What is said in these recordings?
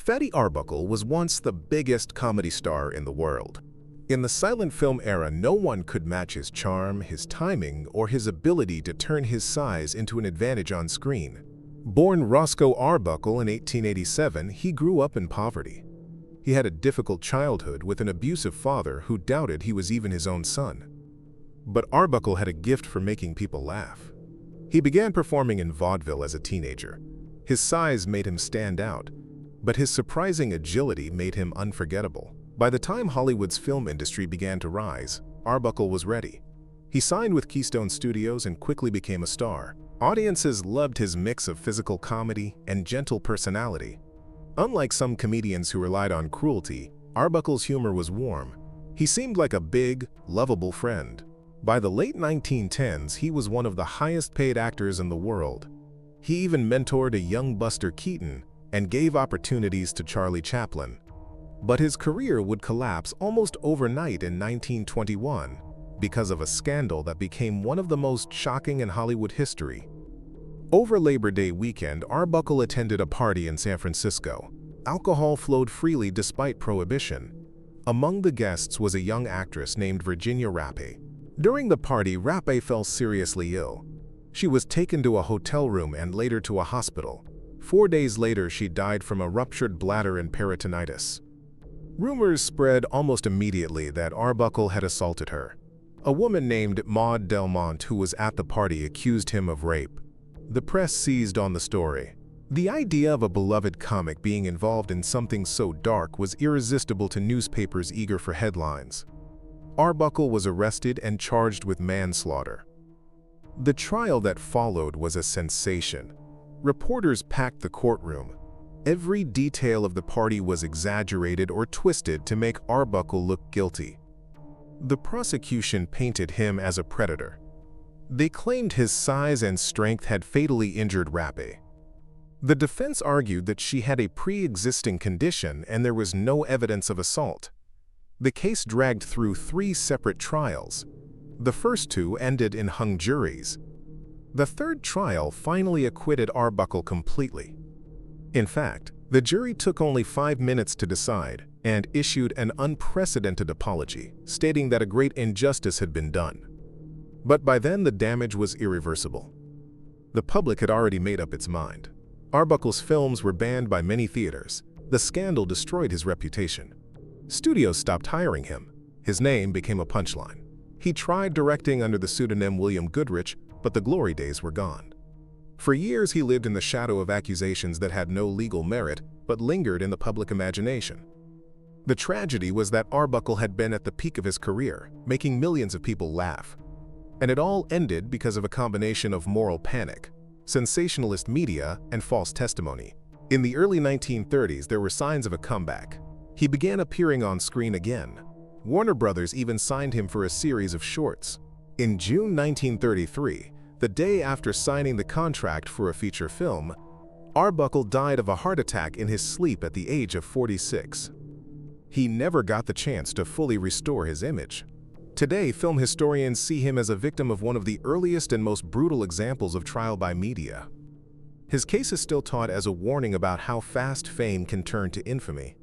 Fatty Arbuckle was once the biggest comedy star in the world. In the silent film era, no one could match his charm, his timing, or his ability to turn his size into an advantage on screen. Born Roscoe Arbuckle in 1887, he grew up in poverty. He had a difficult childhood with an abusive father who doubted he was even his own son. But Arbuckle had a gift for making people laugh. He began performing in vaudeville as a teenager. His size made him stand out, but his surprising agility made him unforgettable. By the time Hollywood's film industry began to rise, Arbuckle was ready. He signed with Keystone Studios and quickly became a star. Audiences loved his mix of physical comedy and gentle personality. Unlike some comedians who relied on cruelty, Arbuckle's humor was warm. He seemed like a big, lovable friend. By the late 1910s, he was one of the highest-paid actors in the world. He even mentored a young Buster Keaton and gave opportunities to Charlie Chaplin. But his career would collapse almost overnight in 1921 because of a scandal that became one of the most shocking in Hollywood history. Over Labor Day weekend, Arbuckle attended a party in San Francisco. Alcohol flowed freely despite prohibition. Among the guests was a young actress named Virginia Rappe. During the party, Rappe fell seriously ill. She was taken to a hotel room and later to a hospital. 4 days later, she died from a ruptured bladder and peritonitis. Rumors spread almost immediately that Arbuckle had assaulted her. A woman named Maud Delmont, who was at the party, accused him of rape. The press seized on the story. The idea of a beloved comic being involved in something so dark was irresistible to newspapers eager for headlines. Arbuckle was arrested and charged with manslaughter. The trial that followed was a sensation. Reporters packed the courtroom. Every detail of the party was exaggerated or twisted to make Arbuckle look guilty. The prosecution painted him as a predator. They claimed his size and strength had fatally injured Rappe. The defense argued that she had a pre-existing condition and there was no evidence of assault. The case dragged through 3 separate trials. The first 2 ended in hung juries. The third trial finally acquitted Arbuckle completely. In fact, the jury took only 5 minutes to decide and issued an unprecedented apology, stating that a great injustice had been done. But by then, the damage was irreversible. The public had already made up its mind. Arbuckle's films were banned by many theaters. The scandal destroyed his reputation. Studios stopped hiring him. His name became a punchline. He tried directing under the pseudonym William Goodrich, but the glory days were gone. For years, he lived in the shadow of accusations that had no legal merit, but lingered in the public imagination. The tragedy was that Arbuckle had been at the peak of his career, making millions of people laugh. And it all ended because of a combination of moral panic, sensationalist media, and false testimony. In the early 1930s, there were signs of a comeback. He began appearing on screen again. Warner Brothers even signed him for a series of shorts. In June 1933, the day after signing the contract for a feature film, Arbuckle died of a heart attack in his sleep at the age of 46. He never got the chance to fully restore his image. Today, film historians see him as a victim of one of the earliest and most brutal examples of trial by media. His case is still taught as a warning about how fast fame can turn to infamy.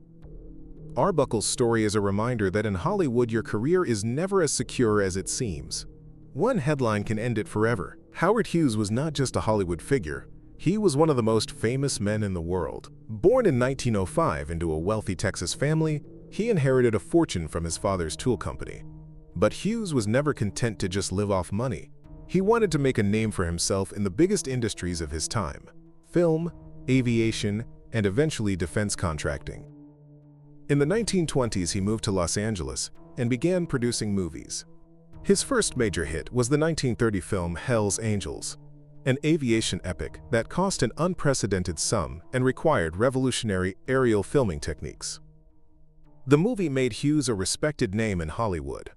Arbuckle's story is a reminder that in Hollywood, your career is never as secure as it seems. One headline can end it forever. Howard Hughes was not just a Hollywood figure. He was one of the most famous men in the world. Born in 1905 into a wealthy Texas family, he inherited a fortune from his father's tool company. But Hughes was never content to just live off money. He wanted to make a name for himself in the biggest industries of his time: film, aviation, and eventually defense contracting. In the 1920s, he moved to Los Angeles and began producing movies. His first major hit was the 1930 film Hell's Angels, an aviation epic that cost an unprecedented sum and required revolutionary aerial filming techniques. The movie made Hughes a respected name in Hollywood.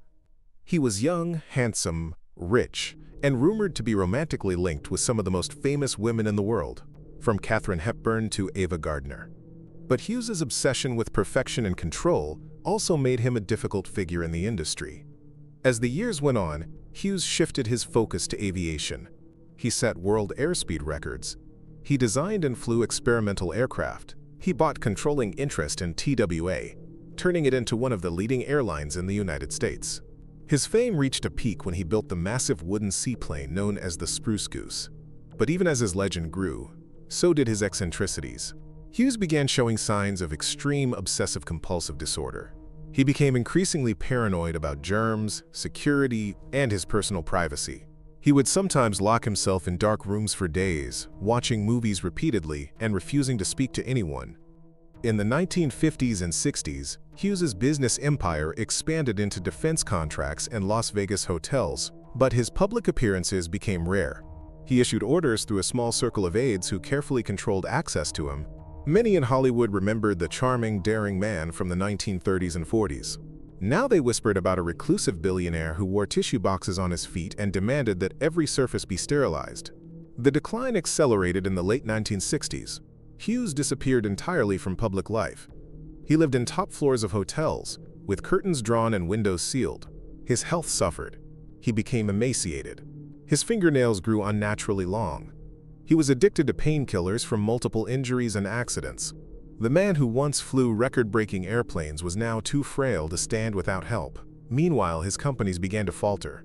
He was young, handsome, rich, and rumored to be romantically linked with some of the most famous women in the world, from Katharine Hepburn to Ava Gardner. But Hughes's obsession with perfection and control also made him a difficult figure in the industry. As the years went on, Hughes shifted his focus to aviation. He set world airspeed records. He designed and flew experimental aircraft. He bought controlling interest in TWA, turning it into one of the leading airlines in the United States. His fame reached a peak when he built the massive wooden seaplane known as the Spruce Goose. But even as his legend grew, so did his eccentricities. Hughes began showing signs of extreme obsessive-compulsive disorder. He became increasingly paranoid about germs, security, and his personal privacy. He would sometimes lock himself in dark rooms for days, watching movies repeatedly and refusing to speak to anyone. In the 1950s and 60s, Hughes's business empire expanded into defense contracts and Las Vegas hotels, but his public appearances became rare. He issued orders through a small circle of aides who carefully controlled access to him. Many in Hollywood remembered the charming, daring man from the 1930s and 40s. Now they whispered about a reclusive billionaire who wore tissue boxes on his feet and demanded that every surface be sterilized. The decline accelerated in the late 1960s. Hughes disappeared entirely from public life. He lived in top floors of hotels, with curtains drawn and windows sealed. His health suffered. He became emaciated. His fingernails grew unnaturally long. He was addicted to painkillers from multiple injuries and accidents. The man who once flew record-breaking airplanes was now too frail to stand without help. Meanwhile, his companies began to falter.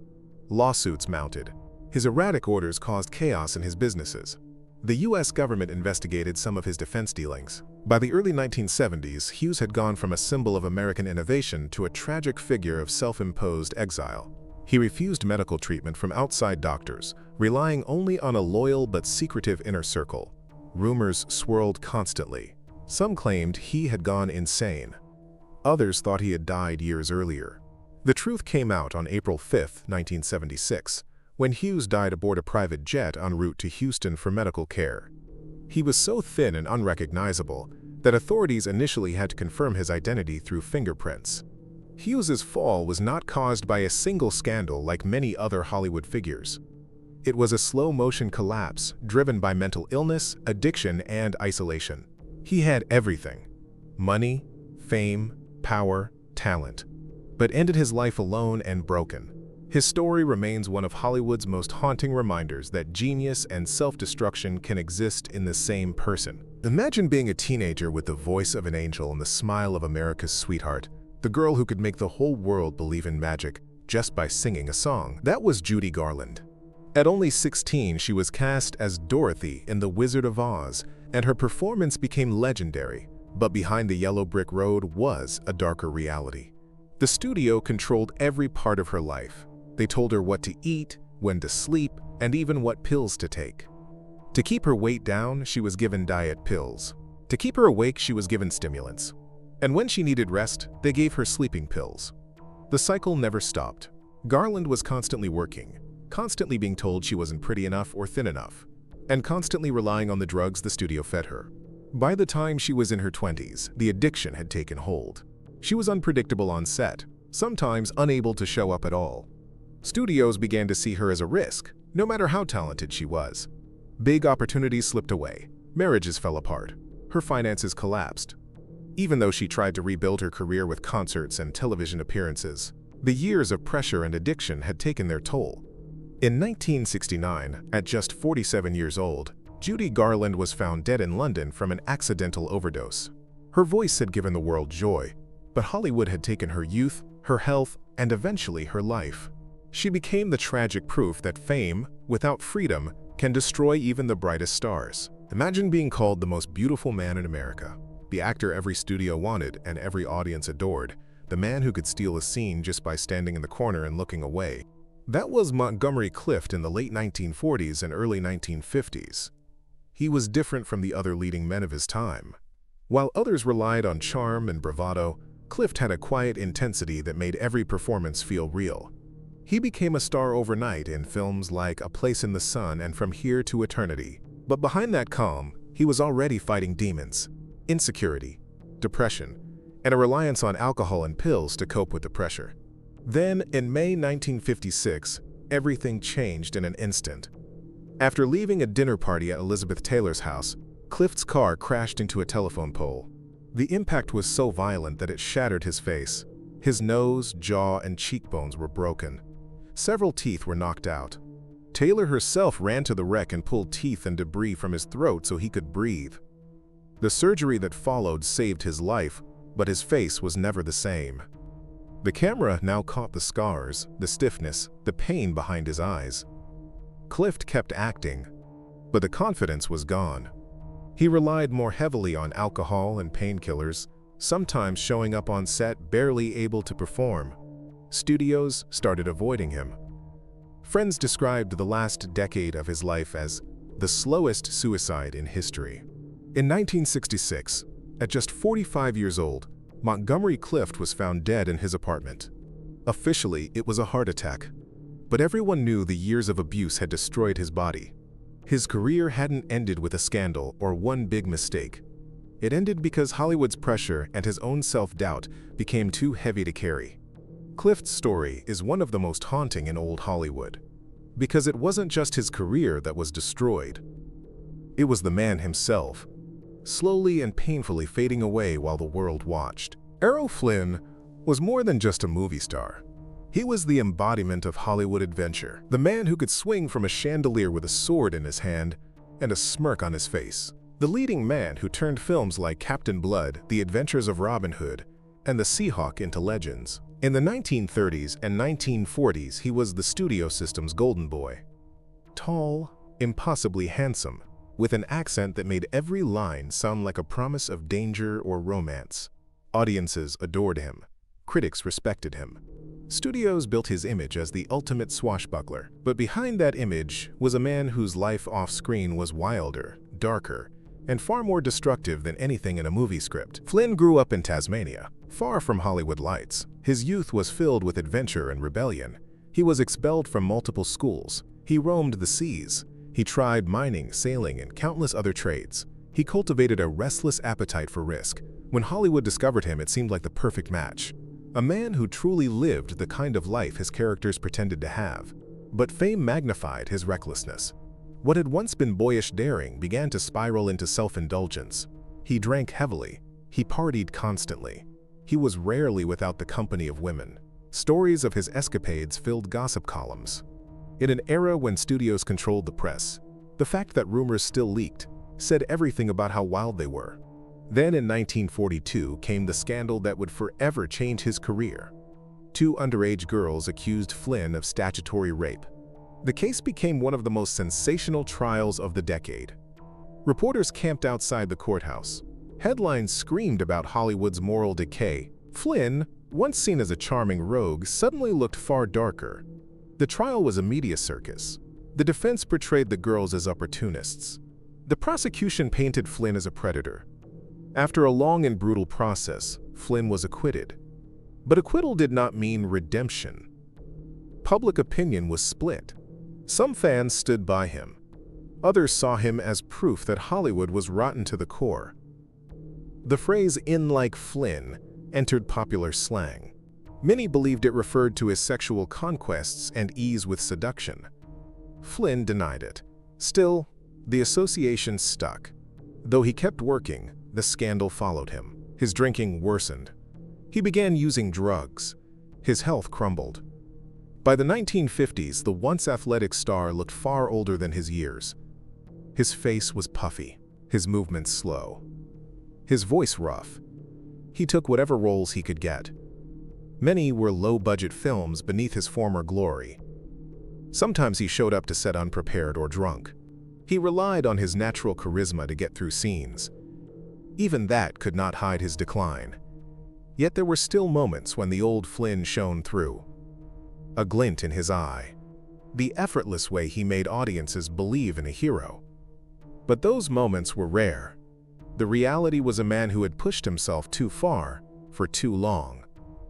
Lawsuits mounted. His erratic orders caused chaos in his businesses. The U.S. government investigated some of his defense dealings. By the early 1970s, Hughes had gone from a symbol of American innovation to a tragic figure of self-imposed exile. He refused medical treatment from outside doctors, relying only on a loyal but secretive inner circle. Rumors swirled constantly. Some claimed he had gone insane. Others thought he had died years earlier. The truth came out on April 5, 1976, when Hughes died aboard a private jet en route to Houston for medical care. He was so thin and unrecognizable that authorities initially had to confirm his identity through fingerprints. Hughes's fall was not caused by a single scandal like many other Hollywood figures. It was a slow-motion collapse driven by mental illness, addiction, and isolation. He had everything: money, fame, power, talent, but ended his life alone and broken. His story remains one of Hollywood's most haunting reminders that genius and self-destruction can exist in the same person. Imagine being a teenager with the voice of an angel and the smile of America's sweetheart, the girl who could make the whole world believe in magic just by singing a song. That was Judy Garland. At only 16, she was cast as Dorothy in The Wizard of Oz, and her performance became legendary. But behind the yellow brick road was a darker reality. The studio controlled every part of her life. They told her what to eat, when to sleep, and even what pills to take. To keep her weight down, she was given diet pills. To keep her awake, she was given stimulants. And when she needed rest, they gave her sleeping pills. The cycle never stopped. Garland was constantly working, constantly being told she wasn't pretty enough or thin enough, and constantly relying on the drugs the studio fed her. By the time she was in her 20s, the addiction had taken hold. She was unpredictable on set, sometimes unable to show up at all. Studios began to see her as a risk, no matter how talented she was. Big opportunities slipped away. Marriages fell apart. Her finances collapsed. Even though she tried to rebuild her career with concerts and television appearances, the years of pressure and addiction had taken their toll. In 1969, at just 47 years old, Judy Garland was found dead in London from an accidental overdose. Her voice had given the world joy, but Hollywood had taken her youth, her health, and eventually her life. She became the tragic proof that fame, without freedom, can destroy even the brightest stars. Imagine being called the most beautiful man in America, the actor every studio wanted and every audience adored, the man who could steal a scene just by standing in the corner and looking away. That was Montgomery Clift in the late 1940s and early 1950s. He was different from the other leading men of his time. While others relied on charm and bravado, Clift had a quiet intensity that made every performance feel real. He became a star overnight in films like A Place in the Sun and From Here to Eternity. But behind that calm, he was already fighting demons: insecurity, depression, and a reliance on alcohol and pills to cope with the pressure. Then, in May 1956, everything changed in an instant. After leaving a dinner party at Elizabeth Taylor's house, Clift's car crashed into a telephone pole. The impact was so violent that it shattered his face. His nose, jaw, and cheekbones were broken. Several teeth were knocked out. Taylor herself ran to the wreck and pulled teeth and debris from his throat so he could breathe. The surgery that followed saved his life, but his face was never the same. The camera now caught the scars, the stiffness, the pain behind his eyes. Clift kept acting, but the confidence was gone. He relied more heavily on alcohol and painkillers, sometimes showing up on set barely able to perform. Studios started avoiding him. Friends described the last decade of his life as the slowest suicide in history. In 1966, at just 45 years old, Montgomery Clift was found dead in his apartment. Officially, it was a heart attack, but everyone knew the years of abuse had destroyed his body. His career hadn't ended with a scandal or one big mistake. It ended because Hollywood's pressure and his own self-doubt became too heavy to carry. Clift's story is one of the most haunting in old Hollywood, because it wasn't just his career that was destroyed. It was the man himself, slowly and painfully fading away while the world watched. Errol Flynn was more than just a movie star. He was the embodiment of Hollywood adventure, the man who could swing from a chandelier with a sword in his hand and a smirk on his face. The leading man who turned films like Captain Blood, The Adventures of Robin Hood, and The Seahawk into legends. In the 1930s and 1940s, he was the studio system's golden boy. Tall, impossibly handsome, with an accent that made every line sound like a promise of danger or romance. Audiences adored him. Critics respected him. Studios built his image as the ultimate swashbuckler, but behind that image was a man whose life off-screen was wilder, darker, and far more destructive than anything in a movie script. Flynn grew up in Tasmania, far from Hollywood lights. His youth was filled with adventure and rebellion. He was expelled from multiple schools. He roamed the seas. He tried mining, sailing, and countless other trades. He cultivated a restless appetite for risk. When Hollywood discovered him, it seemed like the perfect match. A man who truly lived the kind of life his characters pretended to have. But fame magnified his recklessness. What had once been boyish daring began to spiral into self-indulgence. He drank heavily. He partied constantly. He was rarely without the company of women. Stories of his escapades filled gossip columns. In an era when studios controlled the press, the fact that rumors still leaked said everything about how wild they were. Then in 1942 came the scandal that would forever change his career. 2 underage girls accused Flynn of statutory rape. The case became one of the most sensational trials of the decade. Reporters camped outside the courthouse. Headlines screamed about Hollywood's moral decay. Flynn, once seen as a charming rogue, suddenly looked far darker. The trial was a media circus. The defense portrayed the girls as opportunists. The prosecution painted Flynn as a predator. After a long and brutal process, Flynn was acquitted. But acquittal did not mean redemption. Public opinion was split. Some fans stood by him. Others saw him as proof that Hollywood was rotten to the core. The phrase "in like Flynn" entered popular slang. Many believed it referred to his sexual conquests and ease with seduction. Flynn denied it. Still, the association stuck. Though he kept working, the scandal followed him. His drinking worsened. He began using drugs. His health crumbled. By the 1950s, the once athletic star looked far older than his years. His face was puffy, his movements slow, his voice rough. He took whatever roles he could get. Many were low-budget films beneath his former glory. Sometimes he showed up to set unprepared or drunk. He relied on his natural charisma to get through scenes. Even that could not hide his decline. Yet there were still moments when the old Flynn shone through. A glint in his eye. The effortless way he made audiences believe in a hero. But those moments were rare. The reality was a man who had pushed himself too far for too long.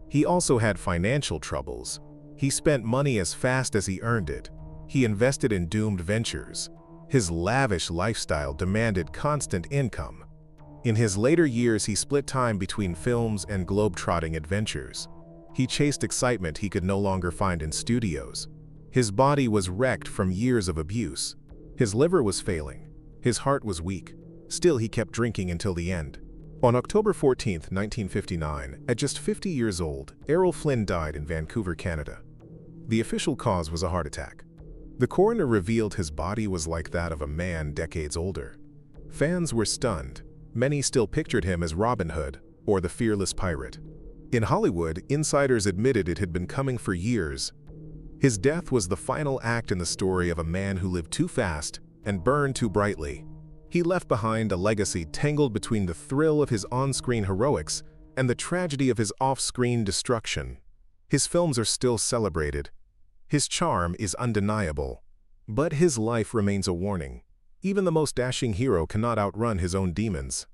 He also had financial troubles. He spent money as fast as he earned it. He invested in doomed ventures. His lavish lifestyle demanded constant income. In his later years, he split time between films and globe-trotting adventures. He chased excitement he could no longer find in studios. His body was wrecked from years of abuse. His liver was failing. His heart was weak. Still, he kept drinking until the end. On October 14, 1959, at just 50 years old, Errol Flynn died in Vancouver, Canada. The official cause was a heart attack. The coroner revealed his body was like that of a man decades older. Fans were stunned. Many still pictured him as Robin Hood, or the fearless pirate. In Hollywood, insiders admitted it had been coming for years. His death was the final act in the story of a man who lived too fast and burned too brightly. He left behind a legacy tangled between the thrill of his on-screen heroics and the tragedy of his off-screen destruction. His films are still celebrated. His charm is undeniable. But his life remains a warning. Even the most dashing hero cannot outrun his own demons.